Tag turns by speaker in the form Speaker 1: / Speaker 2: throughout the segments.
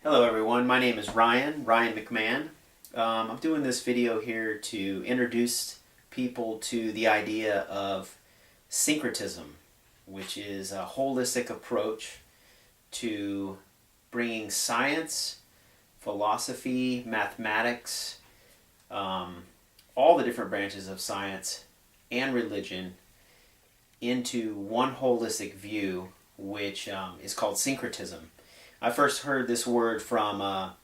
Speaker 1: Hello everyone, my name is Ryan McMahon. I'm doing this video here to introduce people to the idea of syncretism, which is a holistic approach to bringing science, philosophy, mathematics, all the different branches of science and religion into one holistic view, which is called syncretism. I first heard this word from a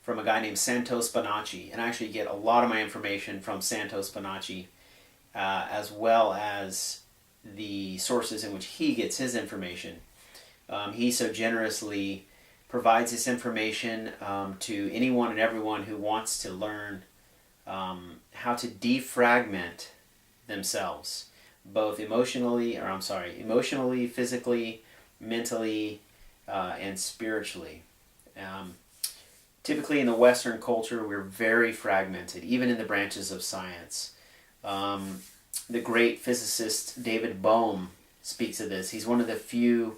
Speaker 1: guy named Santos Bonacci, and I actually get a lot of my information from Santos Bonacci, as well as the sources in which he gets his information. He so generously provides this information to anyone and everyone who wants to learn how to defragment themselves, both emotionally, physically, mentally, and spiritually. Typically in the Western culture, we're very fragmented, even in the branches of science. The great physicist David Bohm speaks of this. He's one of the few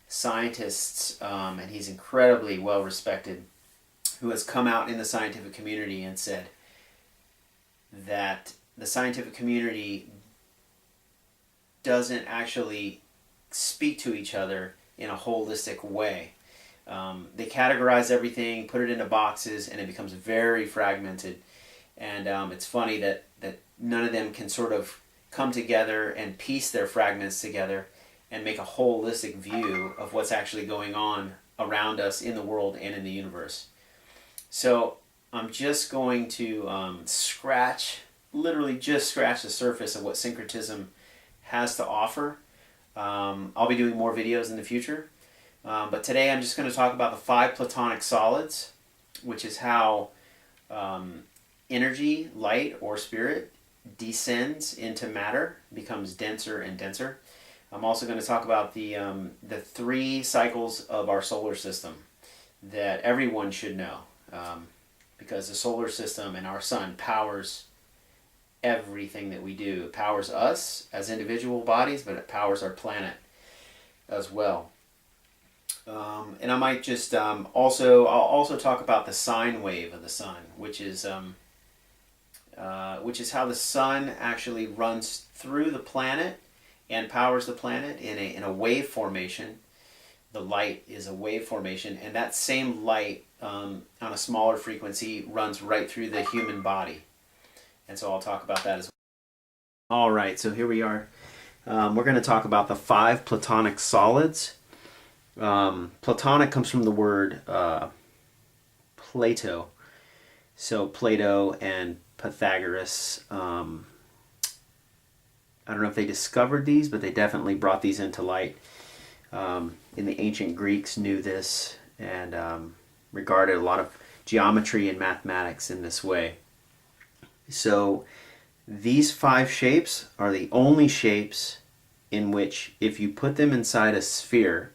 Speaker 1: scientists, and he's incredibly well respected, who has come out in the scientific community and said that the scientific community doesn't actually speak to each other in a holistic way. They categorize everything, put it into boxes, and it becomes very fragmented. And it's funny that none of them can sort of come together and piece their fragments together and make a holistic view of what's actually going on around us in the world and in the universe. So I'm just going to literally just scratch the surface of what syncretism has to offer. I'll be doing more videos in the future, but today I'm just going to talk about the 5 Platonic solids, which is how energy, light, or spirit descends into matter, becomes denser and denser. I'm also going to talk about the 3 cycles of our solar system that everyone should know, because the solar system and our sun powers everything that we do. It powers us as individual bodies, but it powers our planet as well. And I might just I'll also talk about the sine wave of the sun, which is how the sun actually runs through the planet and powers the planet in a wave formation. The light is a wave formation, and that same light on a smaller frequency runs right through the human body. And so I'll talk about that as well. All right, so here we are. We're going to talk about the 5 Platonic solids. Platonic comes from the word Plato. So Plato and Pythagoras, I don't know if they discovered these, but they definitely brought these into light. In the ancient Greeks knew this and regarded a lot of geometry and mathematics in this way. So these 5 shapes are the only shapes in which, if you put them inside a sphere,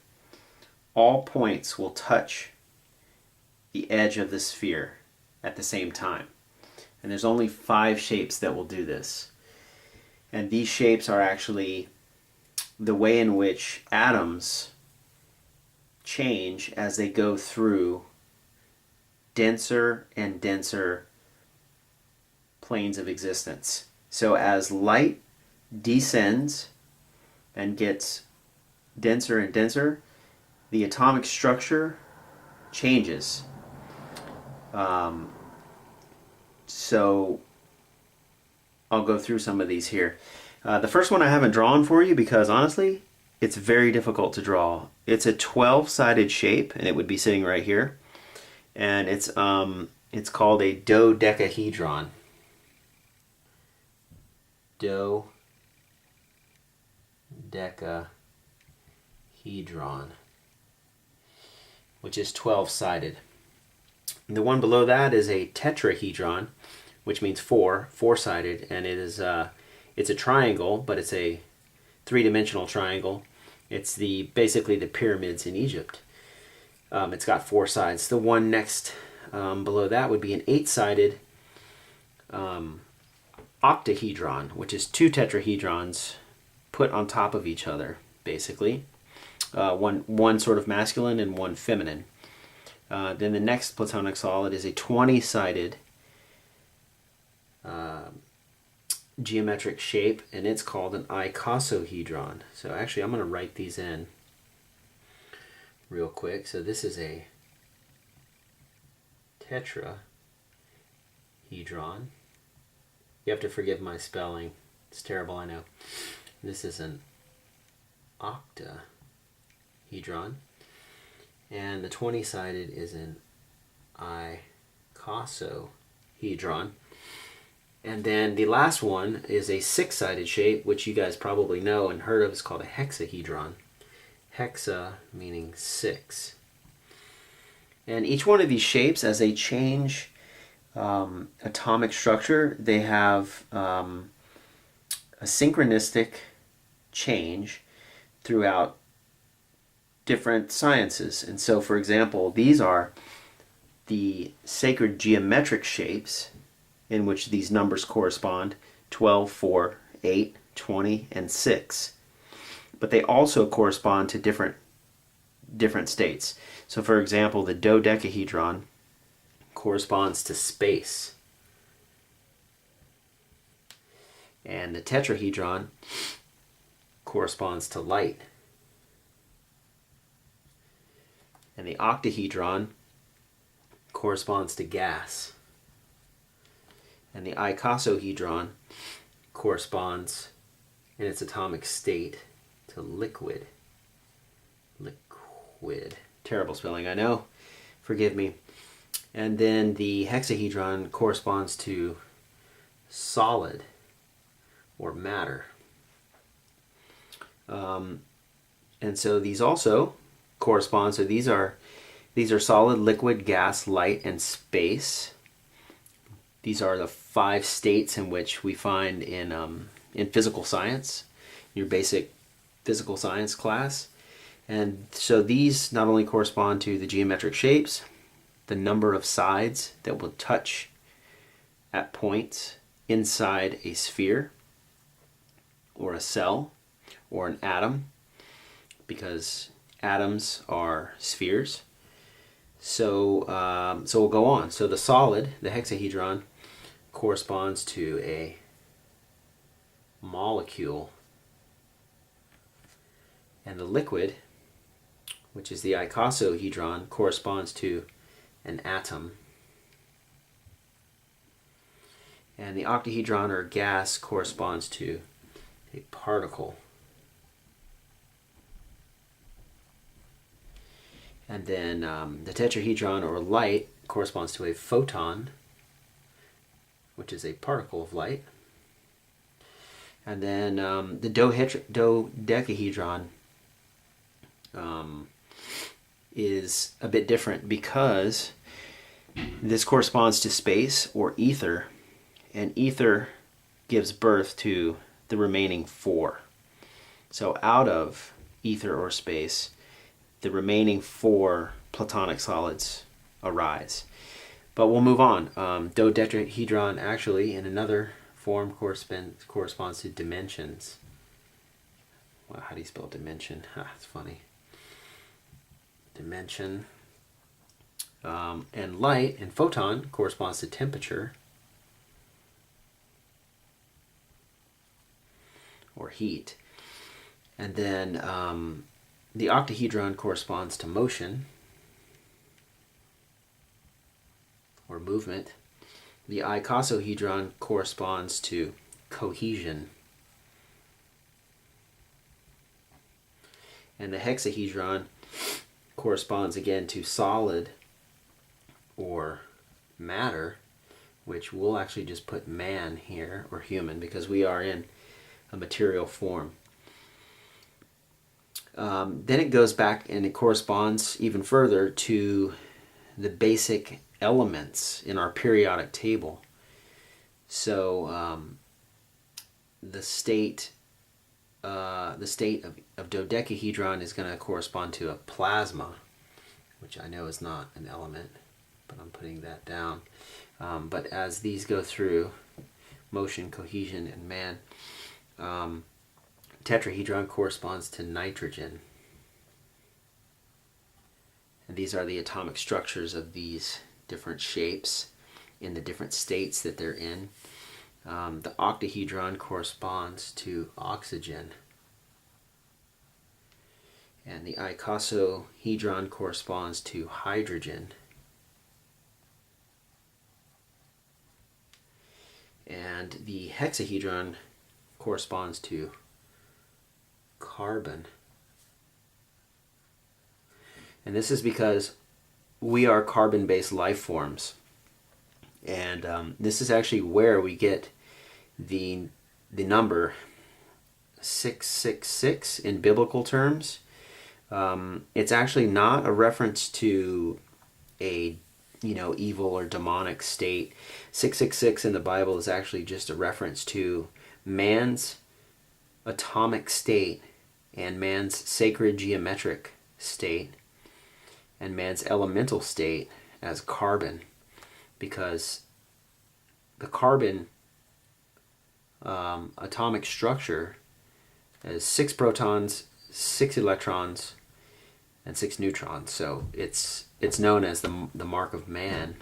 Speaker 1: all points will touch the edge of the sphere at the same time. And there's only 5 shapes that will do this. And these shapes are actually the way in which atoms change as they go through denser and denser planes of existence. So as light descends and gets denser and denser, the atomic structure changes. So I'll go through some of these here. The first one I haven't drawn for you because honestly it's very difficult to draw. It's a 12-sided shape, and it would be sitting right here, and it's called a dodecahedron. Dodecahedron, which is 12-sided. The one below that is a tetrahedron, which means four-sided, and it is it's a triangle, but it's a 3-dimensional triangle. It's basically the pyramids in Egypt. It's got 4 sides. The one next below that would be an 8-sided octahedron, which is 2 tetrahedrons put on top of each other, basically. One sort of masculine and one feminine. Then the next Platonic solid is a 20-sided geometric shape, and it's called an icosahedron. So actually I'm going to write these in real quick. So this is a tetrahedron. You have to forgive my spelling. It's terrible, I know. This is an octahedron. And the 20-sided is an icosahedron. And then the last one is a 6-sided shape, which you guys probably know and heard of. It's called a hexahedron. Hexa meaning 6. And each one of these shapes, as they change atomic structure, they have a synchronistic change throughout different sciences. And so, for example, these are the sacred geometric shapes in which these numbers correspond: 12, 4, 8, 20, and 6. But they also correspond to different states. So for example, the dodecahedron corresponds to space. And the tetrahedron corresponds to light. And the octahedron corresponds to gas. And the icosahedron corresponds in its atomic state to liquid. Liquid. Terrible spelling, I know. Forgive me. And then the hexahedron corresponds to solid or matter. And so these also correspond. So these are solid, liquid, gas, light, and space. These are the 5 states in which we find in physical science, your basic physical science class. And so these not only correspond to the geometric shapes, the number of sides that will touch at points inside a sphere or a cell or an atom, because atoms are spheres. So we'll go on. So the solid, the hexahedron, corresponds to a molecule, and the liquid, which is the icosahedron, corresponds to an atom, and the octahedron or gas corresponds to a particle. And then the tetrahedron or light corresponds to a photon, which is a particle of light. And then the dodecahedron is a bit different, because this corresponds to space or ether, and ether gives birth to the remaining 4. So out of ether or space, the remaining 4 Platonic solids arise. But we'll move on. Dodecahedron actually, in another form, corresponds to dimensions. Wow, how do you spell dimension? It's funny. Dimension. And light and photon corresponds to temperature or heat. And then the octahedron corresponds to motion or movement. The icosahedron corresponds to cohesion. And the hexahedron corresponds again to solid or matter, which we'll actually just put man here, or human, because we are in a material form. Then it goes back and it corresponds even further to the basic elements in our periodic table. So the state of dodecahedron is going to correspond to a plasma, which I know is not an element, but I'm putting that down. But as these go through motion, cohesion, and man, tetrahedron corresponds to nitrogen. And these are the atomic structures of these different shapes in the different states that they're in. The octahedron corresponds to oxygen. And the icosahedron corresponds to hydrogen. And the hexahedron corresponds to carbon. And this is because we are carbon-based life forms. And this is actually where we get the number 666 in biblical terms. It's actually not a reference to a evil or demonic state. 666 in the Bible is actually just a reference to man's atomic state and man's sacred geometric state and man's elemental state as carbon, because the carbon atomic structure has 6 protons, 6 electrons, and 6 neutrons. So it's known as the mark of man.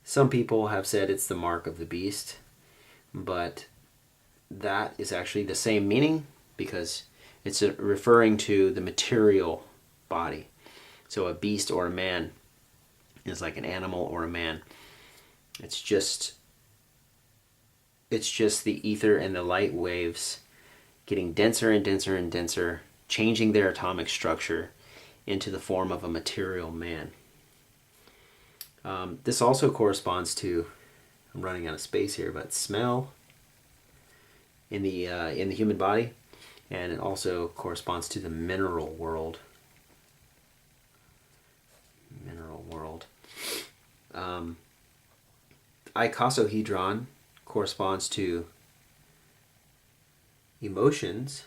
Speaker 1: Some people have said it's the mark of the beast, but that is actually the same meaning because it's referring to the material body. So a beast or a man is like an animal or a man. It's just the ether and the light waves getting denser and denser and denser, changing their atomic structure into the form of a material man. This also corresponds to, I'm running out of space here, but smell in the human body, and it also corresponds to the mineral world. Icosahedron corresponds to emotions,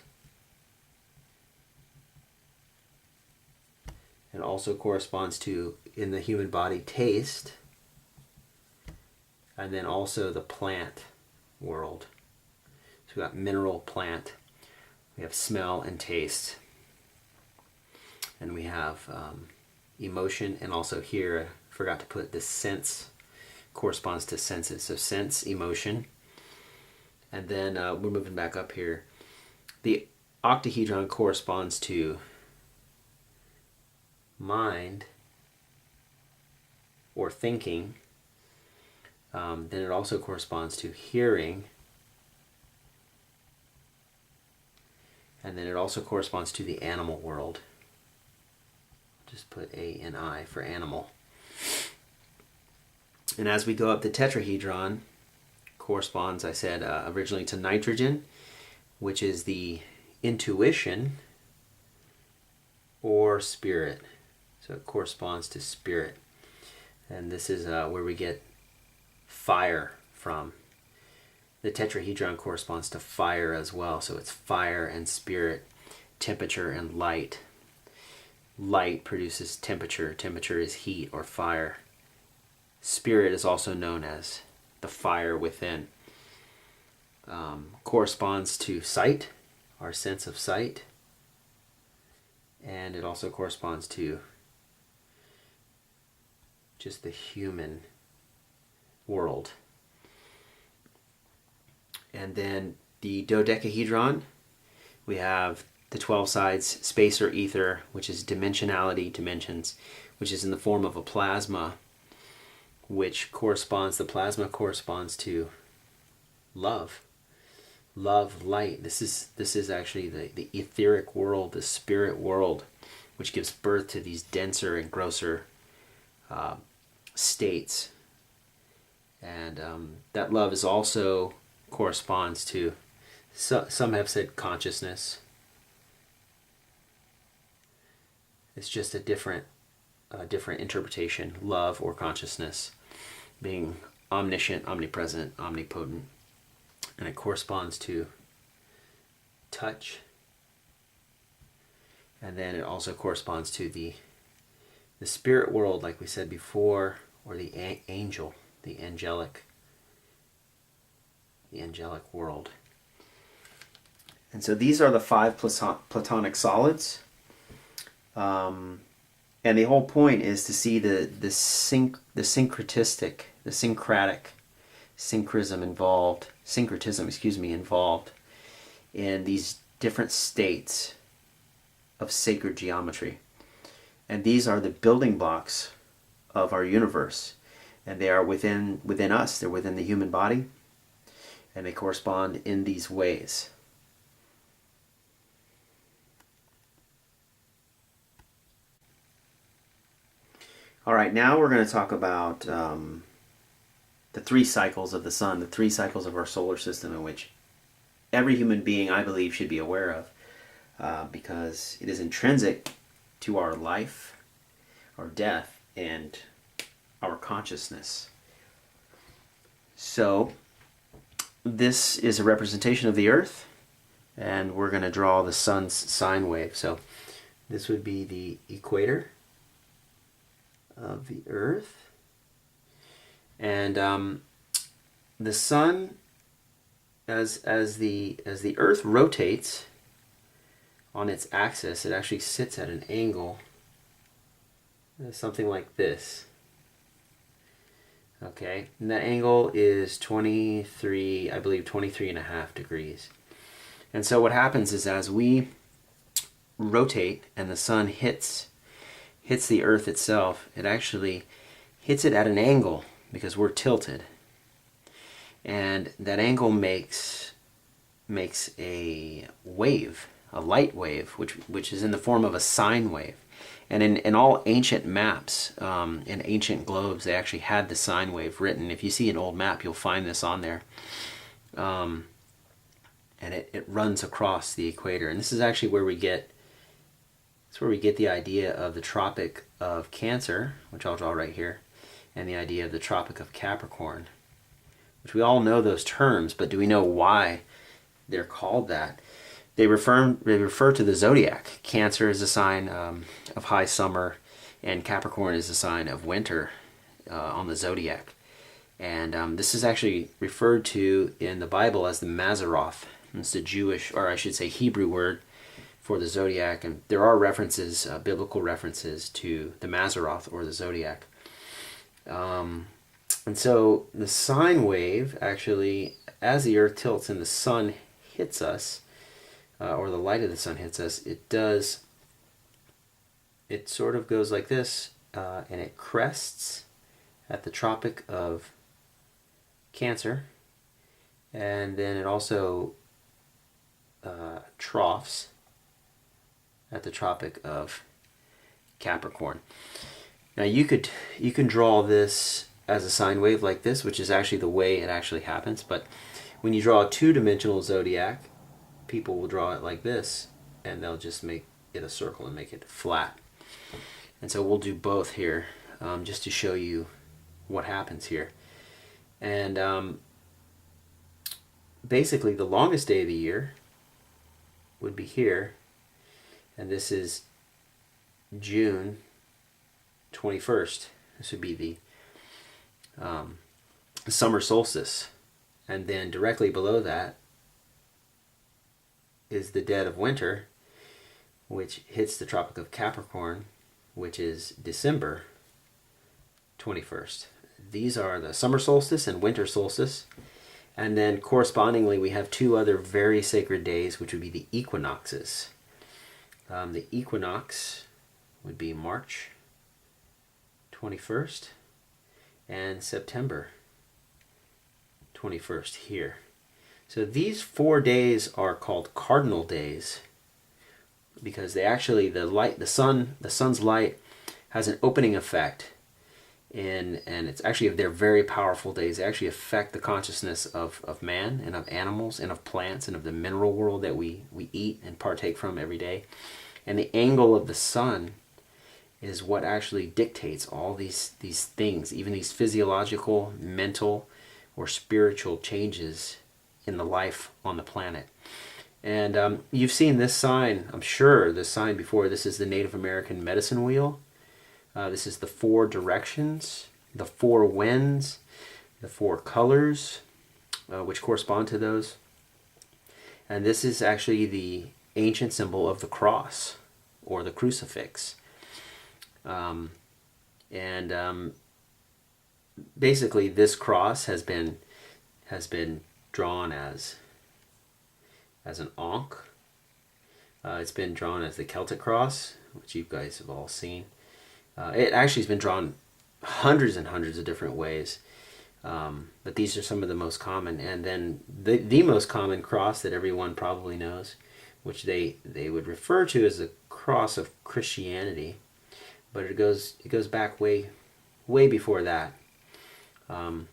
Speaker 1: and also corresponds to, in the human body, taste, and then also the plant world. So we got mineral, plant, we have smell and taste, and we have emotion, and also here I forgot to put the sense corresponds to senses. So sense, emotion, and then we're moving back up here. The octahedron corresponds to mind or thinking. Then it also corresponds to hearing, and then it also corresponds to the animal world. Just put A and I for animal. And as we go up, the tetrahedron corresponds, I said originally, to nitrogen, which is the intuition or spirit. So it corresponds to spirit. And this is where we get fire from. The tetrahedron corresponds to fire as well. So it's fire and spirit, temperature and light. Light produces temperature. Temperature is heat or fire. Spirit is also known as the fire within. Corresponds to sight, our sense of sight. And it also corresponds to just the human world. And then the dodecahedron, we have the 12 sides, space or ether, which is dimensionality, dimensions, which is in the form of a plasma, which corresponds, the plasma corresponds to love. Love, light. This is actually the etheric world, the spirit world, which gives birth to these denser and grosser states. And that love is also corresponds to, some have said consciousness. It's just a different interpretation, love or consciousness, being omniscient, omnipresent, omnipotent. And it corresponds to touch. And then it also corresponds to the spirit world, like we said before, or the angel, the angelic world. And so these are the 5 Platonic solids. And the whole point is to see the syncretistic, the syncretism involved in these different states of sacred geometry. And these are the building blocks of our universe. And they are within us, they're within the human body, and they correspond in these ways. All right, now we're going to talk about the 3 cycles of the sun, the 3 cycles of our solar system, in which every human being, I believe, should be aware of, because it is intrinsic to our life, our death, and our consciousness. So, this is a representation of the Earth, and we're going to draw the sun's sine wave. So, this would be the equator of the Earth, and the sun, as the Earth rotates on its axis, it actually sits at an angle, something like this. Okay, and that angle is 23, I believe 23.5 degrees. And so what happens is, as we rotate and the sun hits the Earth itself, it actually hits it at an angle because we're tilted. And that angle makes a wave, a light wave, which is in the form of a sine wave. And in all ancient maps, in ancient globes, they actually had the sine wave written. If you see an old map, you'll find this on there. And it runs across the equator. And this is actually where we get the idea of the Tropic of Cancer, which I'll draw right here, and the idea of the Tropic of Capricorn, which we all know those terms, but do we know why they're called that? They refer to the zodiac. Cancer is a sign of high summer, and Capricorn is a sign of winter on the zodiac. And this is actually referred to in the Bible as the Mazzaroth. It's the Jewish, or I should say Hebrew word for the zodiac, and there are references, biblical references to the Mazzaroth or the zodiac. And so the sine wave, actually, as the Earth tilts and the sun hits us, or the light of the sun hits us, it sort of goes like this, and it crests at the Tropic of Cancer, and then it also troughs at the Tropic of Capricorn. Now you can draw this as a sine wave like this, which is actually the way it actually happens, but when you draw a 2-dimensional zodiac, people will draw it like this, and they'll just make it a circle and make it flat. And so we'll do both here, just to show you what happens here. And basically the longest day of the year would be here, and this is June 21st. This would be the summer solstice, and then directly below that is the dead of winter, which hits the Tropic of Capricorn, which is December 21st. These are the summer solstice and winter solstice. And then correspondingly, we have 2 other very sacred days, which would be the equinoxes. The equinox would be March 21st and September 21st here. So these 4 days are called cardinal days because they actually, the sun's light has an opening effect, and it's actually, they're very powerful days. They actually affect the consciousness of man and of animals and of plants and of the mineral world that we eat and partake from every day. And the angle of the sun is what actually dictates all these things, even these physiological, mental, or spiritual changes in the life on the planet. And you've seen this sign, I'm sure, this sign before. This is the Native American medicine wheel. This is the 4 directions, the 4 winds, the 4 colors, which correspond to those. And this is actually the ancient symbol of the cross, or the crucifix. And basically, this cross has been drawn as an ankh. It's been drawn as the Celtic cross, which you guys have all seen. It actually has been drawn hundreds and hundreds of different ways, but these are some of the most common. And then the most common cross that everyone probably knows, which they would refer to as the cross of Christianity, but it goes back way before that. And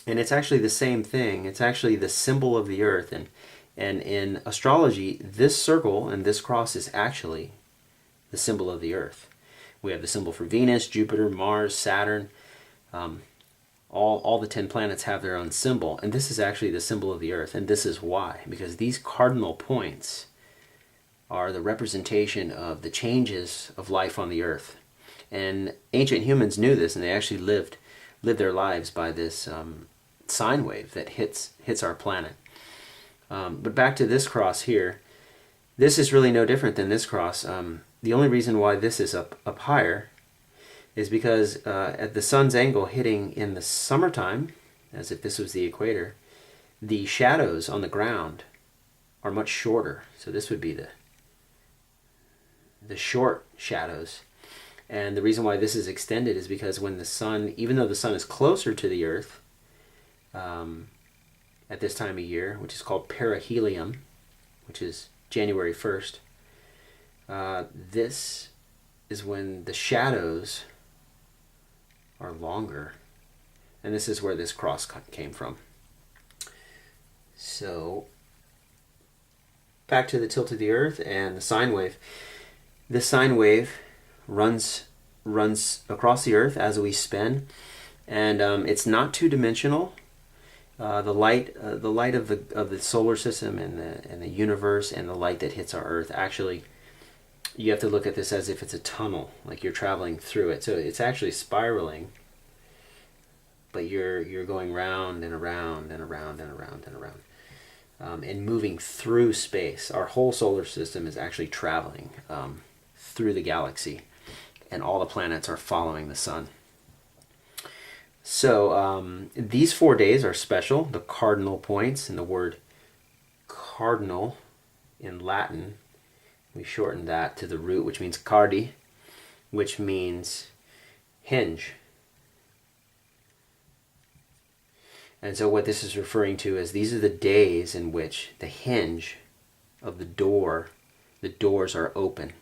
Speaker 1: it's actually the same thing. It's actually the symbol of the earth. And in astrology, this circle and this cross is actually the symbol of the earth. We have the symbol for Venus, Jupiter, Mars, Saturn. All the 10 planets have their own symbol. And this is actually the symbol of the earth. And this is why. Because these cardinal points are the representation of the changes of life on the earth. And ancient humans knew this, and they actually lived their lives by this sine wave that hits our planet. But back to this cross here, this is really no different than this cross. The only reason why this is up higher is because at the sun's angle hitting in the summertime, as if this was the equator, the shadows on the ground are much shorter. So this would be the short shadows. And the reason why this is extended is because when the sun, even though the sun is closer to the earth at this time of year, which is called perihelion, which is January 1st, this is when the shadows are longer. And this is where this cross came from. So, back to the tilt of the earth and the sine wave. This sine wave runs across the earth as we spin, and it's not two-dimensional. The light of the solar system and the universe and the light that hits our earth, actually, you have to look at this as if it's a tunnel, like you're traveling through it. So it's actually spiraling, but you're going round and around and around and around and around, and moving through space. Our whole solar system is actually traveling through the galaxy, and all the planets are following the sun. So these 4 days are special. The cardinal points, and the word cardinal in Latin, we shorten that to the root, which means cardi, which means hinge. And so what this is referring to is these are the days in which the hinge of the doors are open.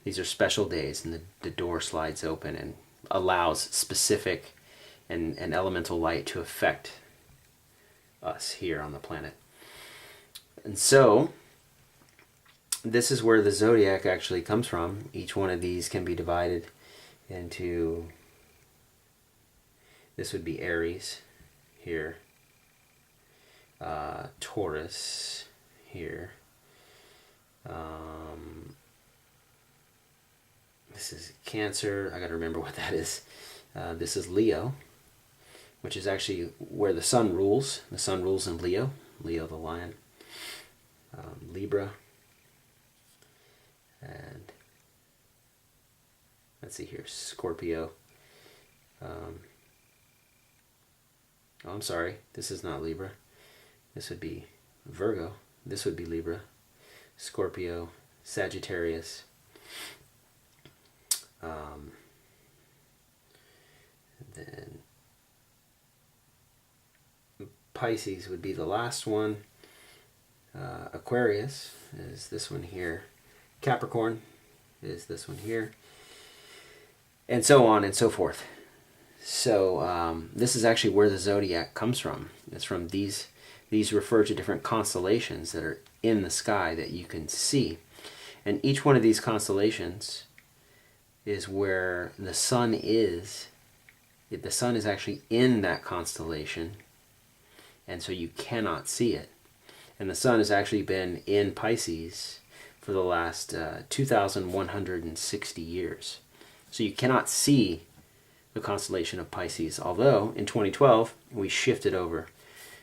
Speaker 1: These are special days, and the door slides open and allows specific and elemental light to affect us here on the planet. And so, this is where the zodiac actually comes from. Each one of these can be divided into, this would be Aries here, Taurus here, this is Cancer, I gotta remember what that is. This is Leo, which is actually where the sun rules. The sun rules in Leo, Leo the lion. Libra, and let's see here, Scorpio. Oh, I'm sorry, this is not Libra. This would be Virgo. This would be Libra, Scorpio, Sagittarius. Then Pisces would be the last one. Aquarius is this one here. Capricorn is this one here. And so on and so forth. So this is actually where the zodiac comes from. It's from these refer to different constellations that are in the sky that you can see. And each one of these constellations is where the sun is. The sun is actually in that constellation, and so you cannot see it. And the sun has actually been in Pisces for the last 2,160 years. So you cannot see the constellation of Pisces, although in 2012 we shifted over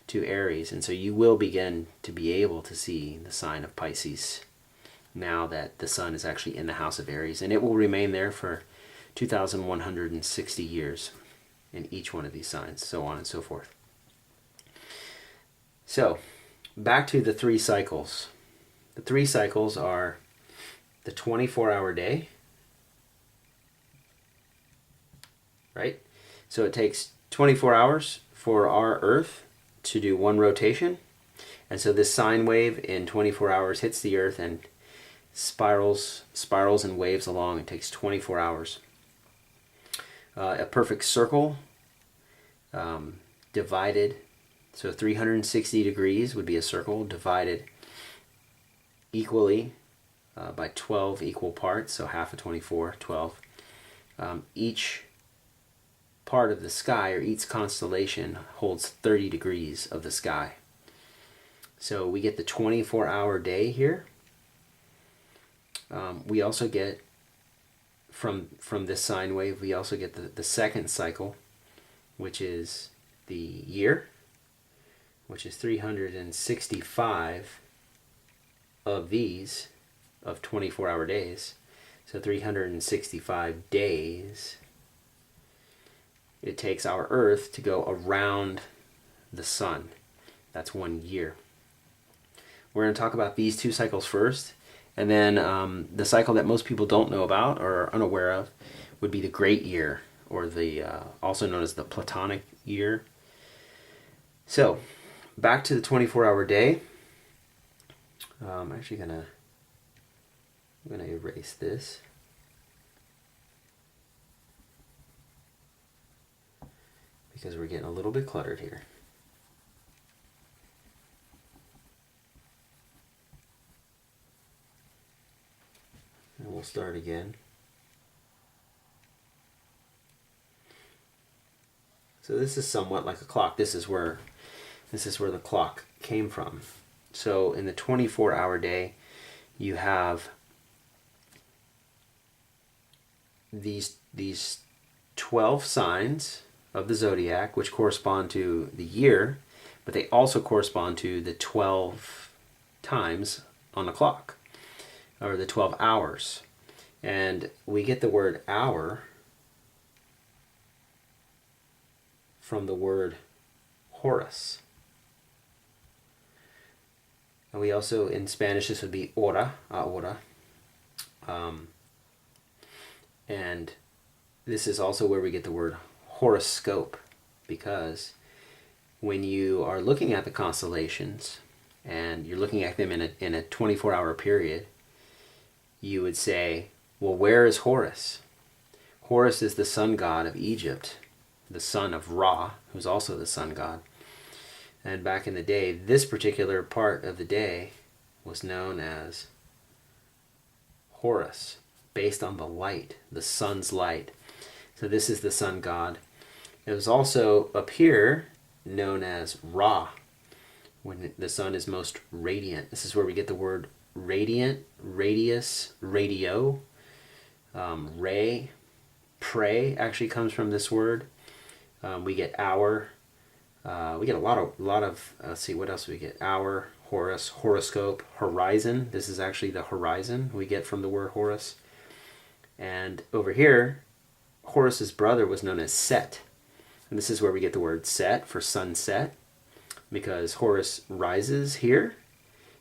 Speaker 1: to Aries, and so you will begin to be able to see the sign of Pisces now that the sun is actually in the house of Aries, and it will remain there for
Speaker 2: 2,160 years in each one of these signs, so on and so forth. So, back to the 3 cycles. The 3 cycles are the 24-hour day, right? So it takes 24 hours for our Earth to do 1 rotation. And so this sine wave in 24 hours hits the Earth and spirals and waves along. It takes 24 hours. A perfect circle divided, so 360 degrees would be a circle divided equally by 12 equal parts, so half of 24, 12. Each part of the sky, or each constellation, holds 30 degrees of the sky. So we get the 24-hour day here. We also get, from this sine wave, we also get the second cycle, which is the year, which is 365 of these, of 24-hour days. So 365 days it takes our Earth to go around the sun. That's 1 year. We're going to talk about these 2 cycles first, and then the cycle that most people don't know about or are unaware of would be the Great Year, or the also known as the Platonic year. So, back to the 24-hour day. I'm actually I'm gonna erase this. Because we're getting a little bit cluttered here. And we'll start again. So this is somewhat like a clock. This is where the clock came from. So in the 24-hour day, you have these 12 signs of the zodiac, which correspond to the year, but they also correspond to the 12 times on the clock, or the 12 hours. And we get the word hour from the word Horus. And we also, in Spanish, this would be hora, ahora. And this is also where we get the word horoscope, because when you are looking at the constellations and you're looking at them in a 24-hour period, you would say, well, where is Horus? Horus is the sun god of Egypt, the son of Ra, who's also the sun god. And back in the day, this particular part of the day was known as Horus, based on the light, the sun's light. So this is the sun god. It was also up here known as Ra, when the sun is most radiant. This is where we get the word radiant, radius, radio, ray, pray actually comes from this word. We get hour. We get a lot of let's see, what else do we get? Hour, Horus, horoscope, horizon. This is actually the horizon we get from the word Horus. And over here, Horus's brother was known as Set. And this is where we get the word set for sunset, because Horus rises here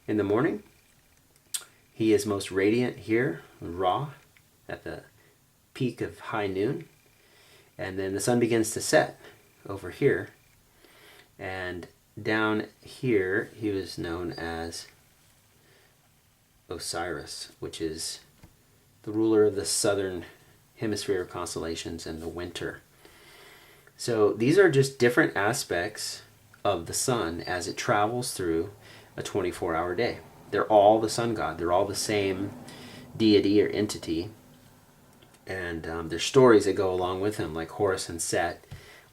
Speaker 2: in the morning. He is most radiant here, Ra, at the peak of high noon. And then the sun begins to set over here. And down here, he was known as Osiris, which is the ruler of the southern hemisphere constellations in the winter. So these are just different aspects of the sun as it travels through a 24-hour day. They're all the sun god. They're all the same deity or entity. And there's stories that go along with him, like Horus and Set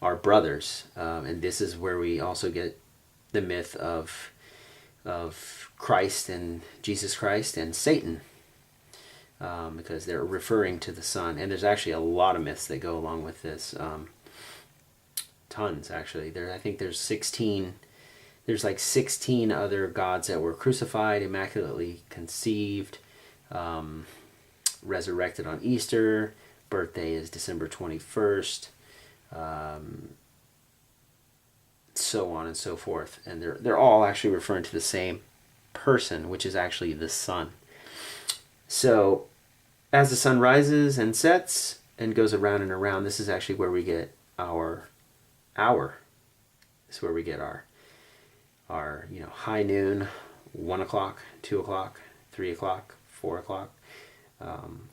Speaker 2: are brothers. And this is where we also get the myth of Christ and Jesus Christ and Satan, because they're referring to the sun. And there's actually a lot of myths that go along with this. Tons, actually. I think there's 16. There's like 16 other gods that were crucified, immaculately conceived, resurrected on Easter, birthday is December 21st, so on and so forth. And they're all actually referring to the same person, which is actually the sun. So as the sun rises and sets and goes around and around, this is actually where we get our hour. This is where we get our high noon, 1 o'clock, 2 o'clock, 3 o'clock, 4 o'clock,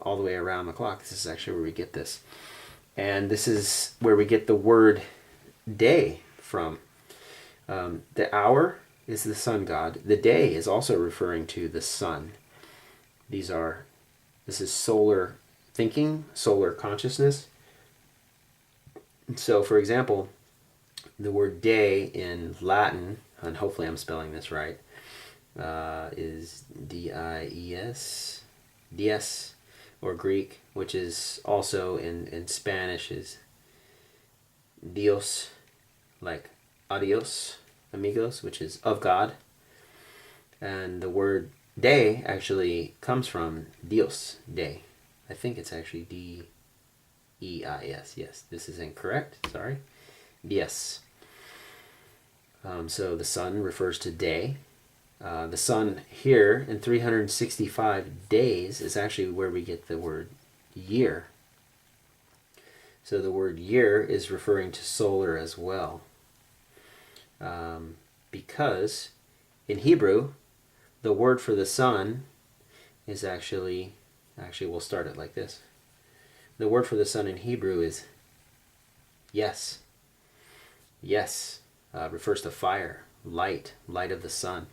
Speaker 2: all the way around the clock. This is actually where we get this. And this is where we get the word day from. The hour is the sun god. The day is also referring to the sun. This is solar thinking, solar consciousness. So, for example, the word day in Latin, and hopefully I'm spelling this right, is dies, dies, or Greek, which is also in Spanish is Dios, like adios, amigos, which is of God. And the word day actually comes from Dios, day. I think it's actually D-E-I-S. Yes, this is incorrect. Sorry. Dies. So the sun refers to day. The sun here in 365 days is actually where we get the word year. So the word year is referring to solar as well. Because in Hebrew, the word for the sun is actually we'll start it like this. The word for the sun in Hebrew is yes. Yes refers to fire, light of the sun.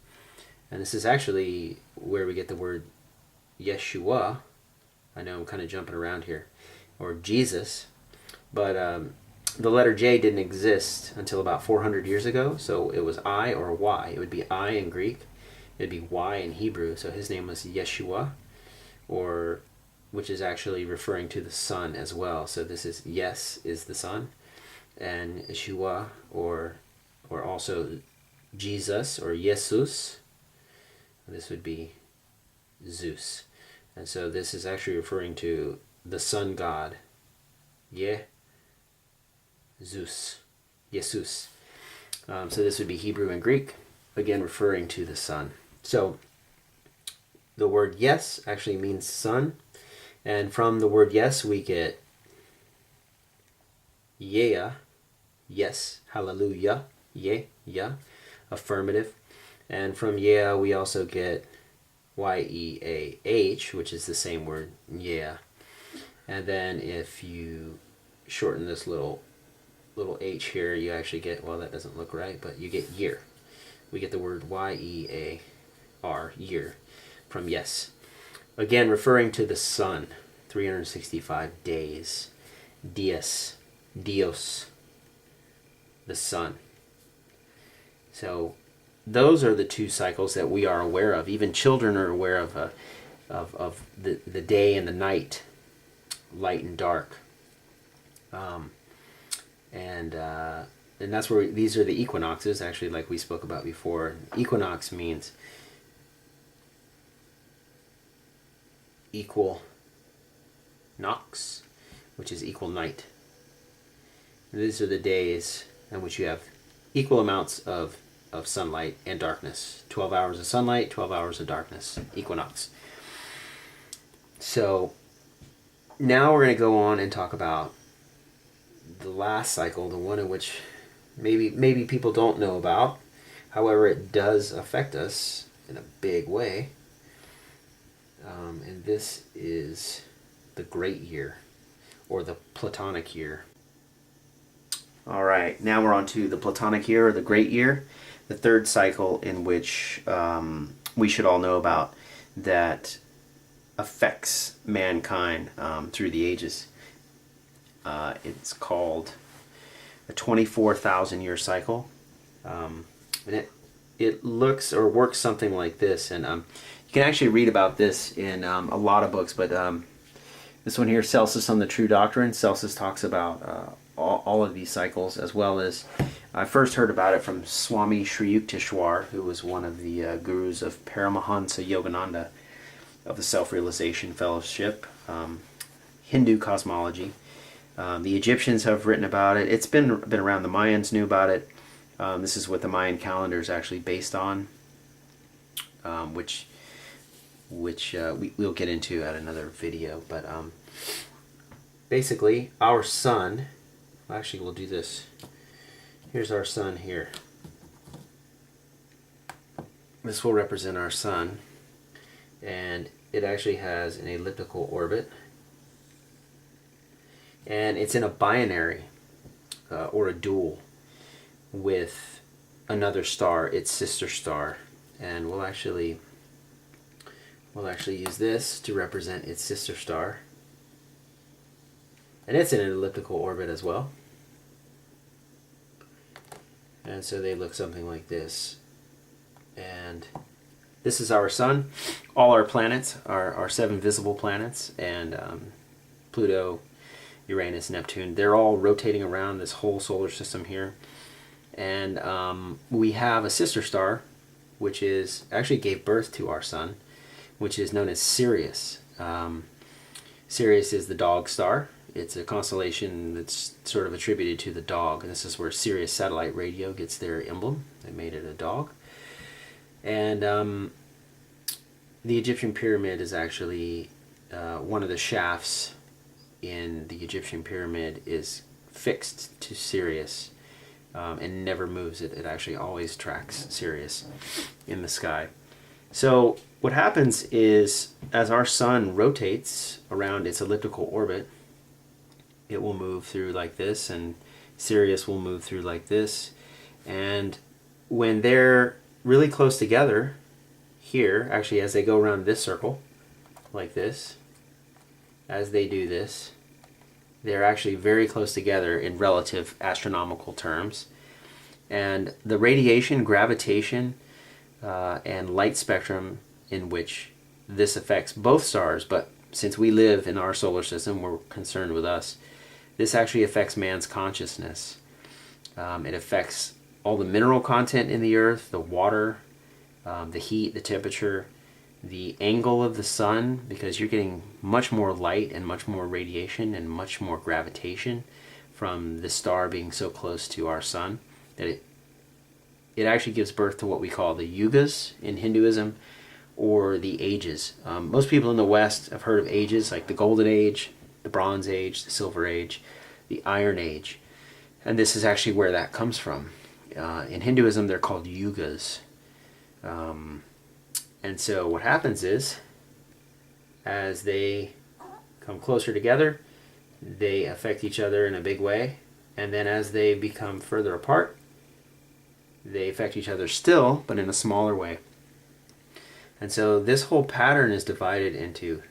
Speaker 2: And this is actually where we get the word Yeshua. I know I'm kind of jumping around here. Or Jesus. But the letter J didn't exist until about 400 years ago. So it was I or Y. It would be I in Greek. It would be Y in Hebrew. So his name was Yeshua. Which is actually referring to the sun as well. So this is yes is the sun. And Yeshua or also Jesus or Jesus. This would be Zeus. And so this is actually referring to the sun god. Zeus. Jesus. So this would be Hebrew and Greek, again referring to the sun. So the word yes actually means sun. And from the word yes we get yeah, yes, hallelujah, yeah, affirmative. And from yeah we also get Y-E-A-H, which is the same word, yeah. And then if you shorten this little H here, you actually get, well, that doesn't look right, but you get year. We get the word Y-E-A-R, year, from yes. Again, referring to the sun, 365 days, Dios, the sun. So those are the two cycles that we are aware of. Even children are aware of the day and the night, light and dark. And that's where these are the equinoxes, actually, like we spoke about before. Equinox means equal nox, which is equal night. And these are the days in which you have equal amounts of sunlight and darkness. 12 hours of sunlight, 12 hours of darkness. Equinox. So now we're going to go on and talk about the last cycle, the one in which maybe people don't know about. However, it does affect us in a big way. And this is the great year, or the Platonic year. All right, now we're on to the Platonic year, or the great year, the third cycle in which we should all know about, that affects mankind through the ages. It's called a 24,000 year cycle. And it looks or works something like this. And you can actually read about this in a lot of books, but this one here, Celsus on the True Doctrine, Celsus talks about all of these cycles, as well as I first heard about it from Swami Sri Yukteswar, who was one of the gurus of Paramahansa Yogananda of the Self-Realization Fellowship. Hindu cosmology. The Egyptians have written about it. It's been around. The Mayans knew about it. This is what the Mayan calendar is actually based on, which we'll get into at another video. But basically, our sun. Actually, we'll do this. Here's our sun here. This will represent our sun, and it actually has an elliptical orbit, and it's in a binary or a dual with another star, its sister star, and we'll actually use this to represent its sister star, and it's in an elliptical orbit as well. And so they look something like this. And this is our sun. All our planets are 7 visible planets, and Pluto, Uranus, Neptune, they're all rotating around this whole solar system here. And we have a sister star, which is actually gave birth to our sun, which is known as Sirius. Sirius is the dog star. It's a constellation that's sort of attributed to the dog, and this is where Sirius Satellite Radio gets their emblem. They made it a dog. And the Egyptian pyramid is actually one of the shafts in the Egyptian pyramid is fixed to Sirius and never moves. It actually always tracks Sirius in the sky. So what happens is, as our sun rotates around its elliptical orbit, it will move through like this, and Sirius will move through like this. And when they're really close together here, actually as they go around this circle, like this, as they do this, they're actually very close together in relative astronomical terms. And the radiation, gravitation, and light spectrum in which this affects both stars, but since we live in our solar system, we're concerned with us, this actually affects man's consciousness. It affects all the mineral content in the earth, the water, the heat, the temperature, the angle of the sun, because you're getting much more light and much more radiation and much more gravitation from the star being so close to our sun that it actually gives birth to what we call the Yugas in Hinduism, or the ages. Most people in the West have heard of ages like the Golden Age, the Bronze Age, the Silver Age, the Iron Age. And this is actually where that comes from. In Hinduism, they're called Yugas. And so what happens is, as they come closer together, they affect each other in a big way. And then as they become further apart, they affect each other still, but in a smaller way. And so this whole pattern is divided into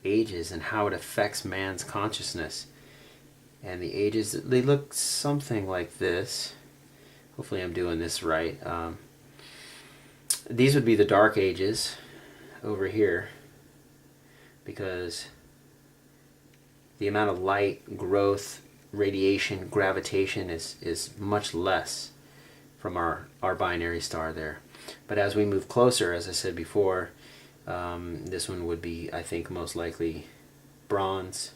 Speaker 2: ages and how it affects man's consciousness. And the ages, they look something like this. Hopefully I'm doing this right. These would be the dark ages over here, because the amount of light, growth, radiation, gravitation is much less from our binary star there. But as we move closer, as I said before, this one would be, I think, most likely bronze,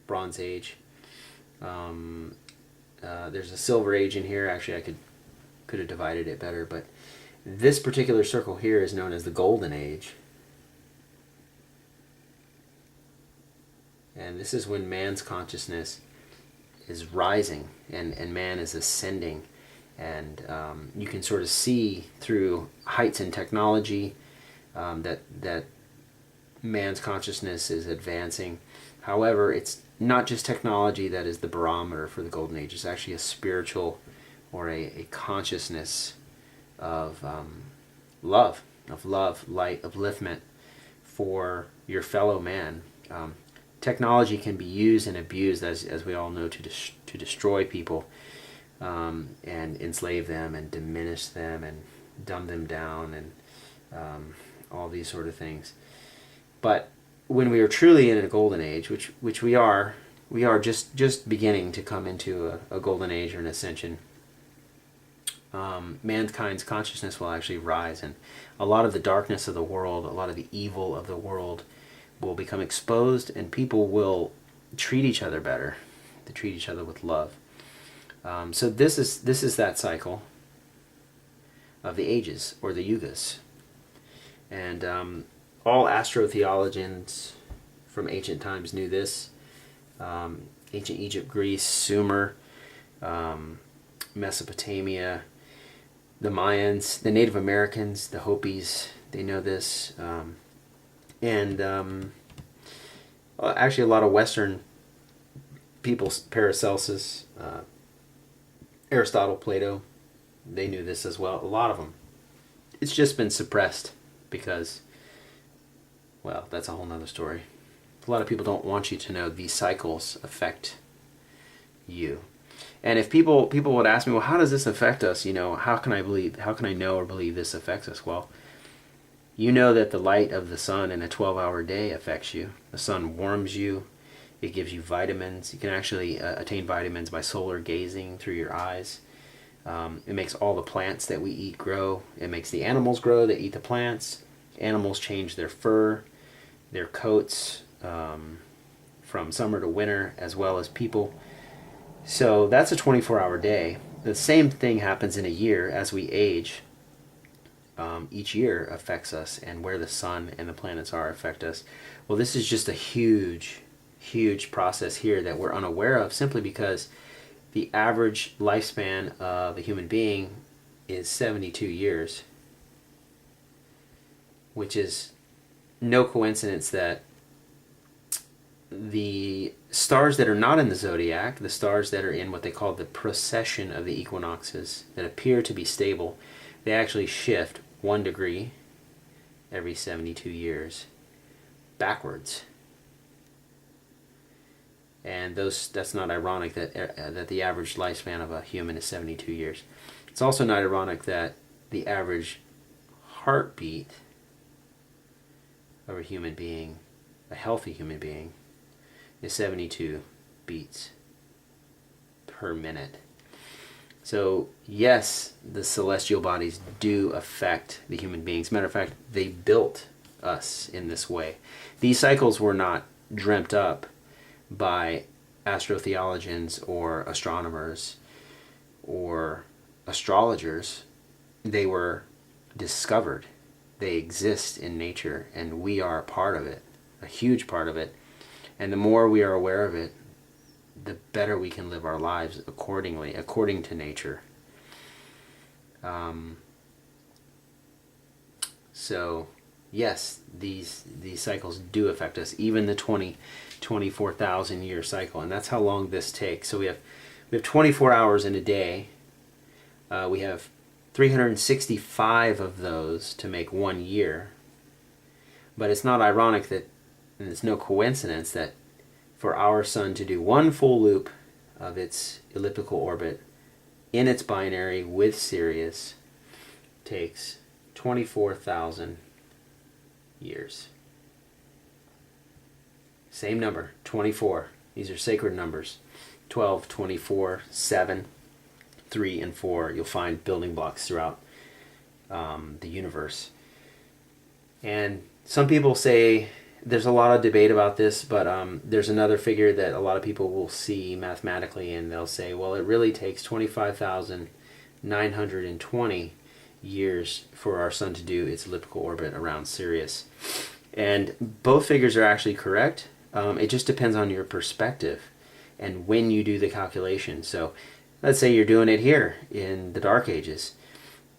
Speaker 2: Bronze Age. There's a Silver Age in here. Actually, I could have divided it better, but this particular circle here is known as the Golden Age. And this is when man's consciousness is rising and man is ascending. And you can sort of see through heights in technology that man's consciousness is advancing. However, it's not just technology that is the barometer for the Golden Age. It's actually a spiritual or a consciousness of love, light, upliftment for your fellow man. Technology can be used and abused, as we all know, to destroy people. And enslave them and diminish them and dumb them down and all these sort of things. But when we are truly in a golden age, which we are just beginning to come into a golden age or an ascension, mankind's consciousness will actually rise, and a lot of the darkness of the world, a lot of the evil of the world will become exposed, and people will treat each other better. They treat each other with love. So this is that cycle of the ages, or the Yugas. And all astrotheologians from ancient times knew this. Ancient Egypt, Greece, Sumer, Mesopotamia, the Mayans, the Native Americans, the Hopis, they know this. Actually a lot of Western people, Paracelsus, Aristotle, Plato, they knew this as well. A lot of them. It's just been suppressed because, well, that's a whole nother story. A lot of people don't want you to know these cycles affect you. And if people would ask me, well, how does this affect us? How can I know or believe this affects us? Well, you know that the light of the sun in a 12-hour day affects you. The sun warms you. It gives you vitamins. You can actually attain vitamins by solar gazing through your eyes. It makes all the plants that we eat grow. It makes the animals grow that eat the plants. Animals change their fur, their coats, from summer to winter, as well as people. So that's a 24-hour day. The same thing happens in a year as we age. Each year affects us, and where the sun and the planets are affect us. Well, this is just a huge process here that we're unaware of, simply because the average lifespan of a human being is 72 years, which is no coincidence that the stars that are not in the zodiac, the stars that are in what they call the precession of the equinoxes, that appear to be stable, they actually shift 1 degree every 72 years backwards. And that's not ironic that the average lifespan of a human is 72 years. It's also not ironic that the average heartbeat of a human being, a healthy human being, is 72 beats per minute. So yes, the celestial bodies do affect the human beings. Matter of fact, they built us in this way. These cycles were not dreamt up by astrotheologians or astronomers or astrologers. They were discovered. They exist in nature, and we are a part of it, a huge part of it. And the more we are aware of it, the better we can live our lives accordingly, according to nature. So yes, these cycles do affect us, even the 24,000 year cycle, and that's how long this takes. So we have 24 hours in a day. We have 365 of those to make 1 year. But it's not ironic that, and it's no coincidence that for our sun to do one full loop of its elliptical orbit in its binary with Sirius takes 24,000 years. Same number, 24. These are sacred numbers. 12, 24, 7, 3, and 4. You'll find building blocks throughout the universe. And some people say, there's a lot of debate about this, but there's another figure that a lot of people will see mathematically, and they'll say, well, it really takes 25,920 years for our sun to do its elliptical orbit around Sirius. And both figures are actually correct. It just depends on your perspective and when you do the calculation. So let's say you're doing it here in the Dark Ages.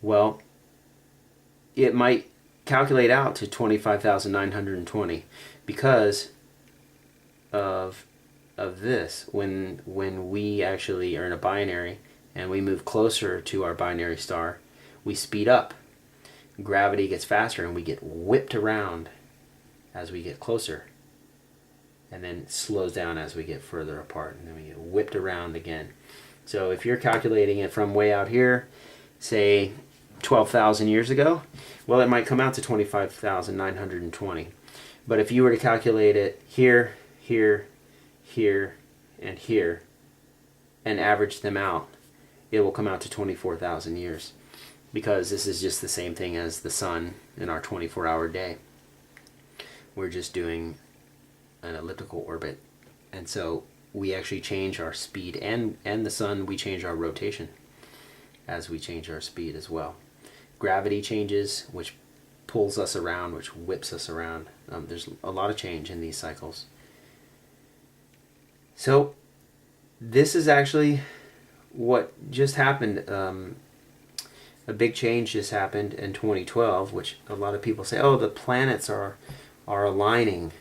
Speaker 2: Well, it might calculate out to 25,920 because of this. When we actually are in a binary and we move closer to our binary star, we speed up. Gravity gets faster and we get whipped around as we get closer, and then it slows down as we get further apart, and then we get whipped around again. So if you're calculating it from way out here, say 12,000 years ago, well, it might come out to 25,920. But if you were to calculate it here, here, here, and here, and average them out, it will come out to 24,000 years, because this is just the same thing as the sun in our 24-hour day. We're just doing an elliptical orbit, and so we actually change our speed, and the sun, we change our rotation as we change our speed as well. Gravity changes, which pulls us around, which whips us around. There's a lot of change in these cycles. So this is actually what just happened. A big change just happened in 2012, which a lot of people say, oh, the planets are aligning.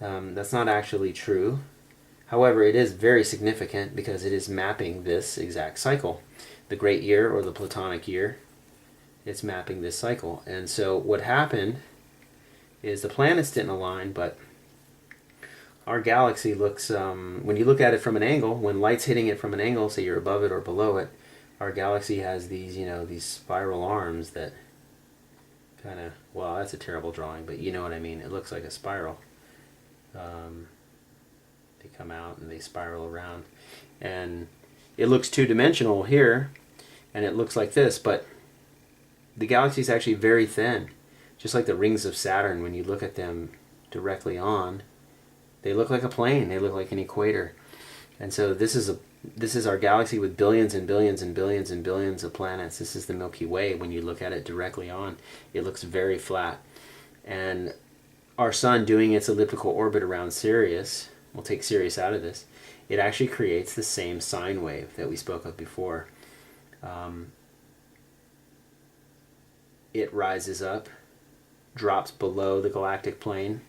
Speaker 2: That's not actually true. However, it is very significant because it is mapping this exact cycle. The great year, or the Platonic year, it's mapping this cycle. And so what happened is the planets didn't align, but our galaxy looks, when you look at it from an angle, when light's hitting it from an angle, say you're above it or below it, our galaxy has these, these spiral arms that kind of, well, that's a terrible drawing, but you know what I mean. It looks like a spiral. They come out and they spiral around, and it looks two-dimensional here, and it looks like this, but the galaxy is actually very thin, just like the rings of Saturn. When you look at them directly on, they look like a plane. They look like an equator. And so this is our galaxy with billions and billions and billions and billions of planets. This is the Milky Way. When you look at it directly on, it looks very flat. And our sun doing its elliptical orbit around Sirius, we'll take Sirius out of this, it actually creates the same sine wave that we spoke of before. It rises up, drops below the galactic plane,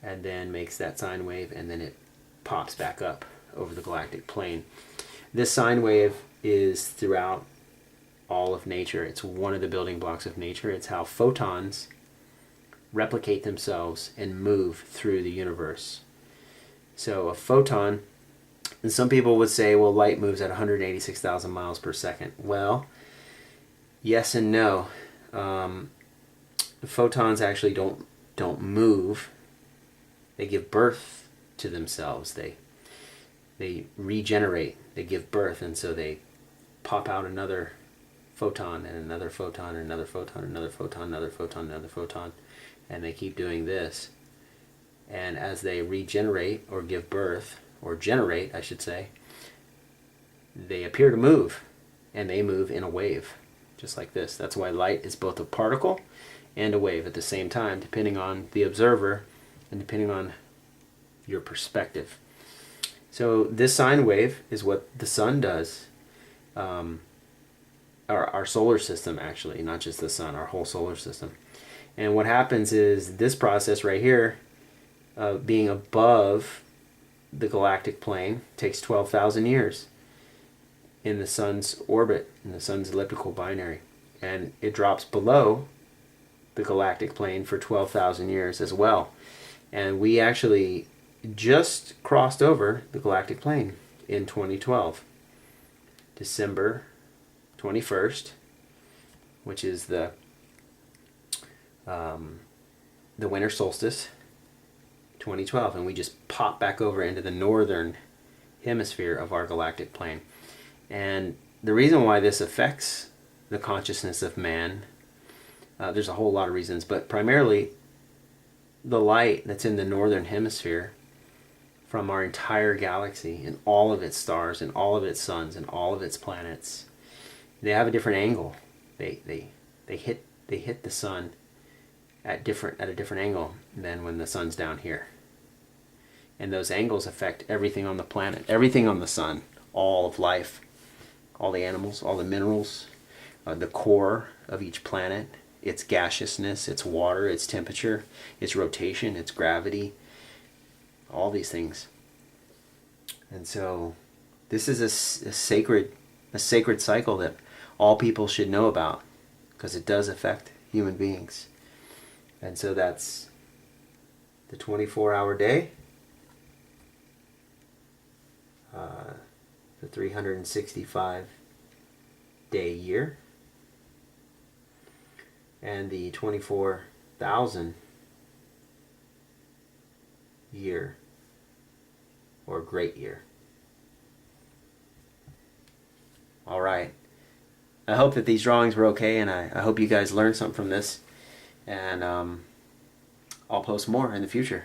Speaker 2: and then makes that sine wave, and then it pops back up over the galactic plane. This sine wave is throughout all of nature. It's one of the building blocks of nature. It's how photons replicate themselves and move through the universe. So a photon, and some people would say, well, light moves at 186,000 miles per second. Well, yes and no. The photons actually don't move. They give birth to themselves. They regenerate. They give birth, and so they pop out another photon and another photon and another photon, another photon, another photon, another photon, and they keep doing this. And as they regenerate or give birth, or generate, I should say, they appear to move, and they move in a wave, just like this. That's why light is both a particle and a wave at the same time, depending on the observer and depending on your perspective. So this sine wave is what the sun does. Our solar system, actually, not just the sun, our whole solar system. And what happens is this process right here, being above the galactic plane, takes 12,000 years in the sun's orbit, in the sun's elliptical binary. And it drops below the galactic plane for 12,000 years as well. And we actually just crossed over the galactic plane in 2012. December 21st, which is the winter solstice, 2012, and we just popped back over into the northern hemisphere of our galactic plane. And the reason why this affects the consciousness of man, there's a whole lot of reasons, but primarily the light that's in the northern hemisphere from our entire galaxy and all of its stars and all of its suns and all of its planets, they have a different angle. They hit the sun at a different angle than when the sun's down here. And those angles affect everything on the planet, everything on the sun, all of life, all the animals, all the minerals, the core of each planet, its gaseousness, its water, its temperature, its rotation, its gravity, all these things. And so this is a sacred cycle that all people should know about, because it does affect human beings. And so that's the 24-hour day, the 365-day year, and the 24,000 year, or great year. All right. I hope that these drawings were okay, and I hope you guys learned something from this. And I'll post more in the future.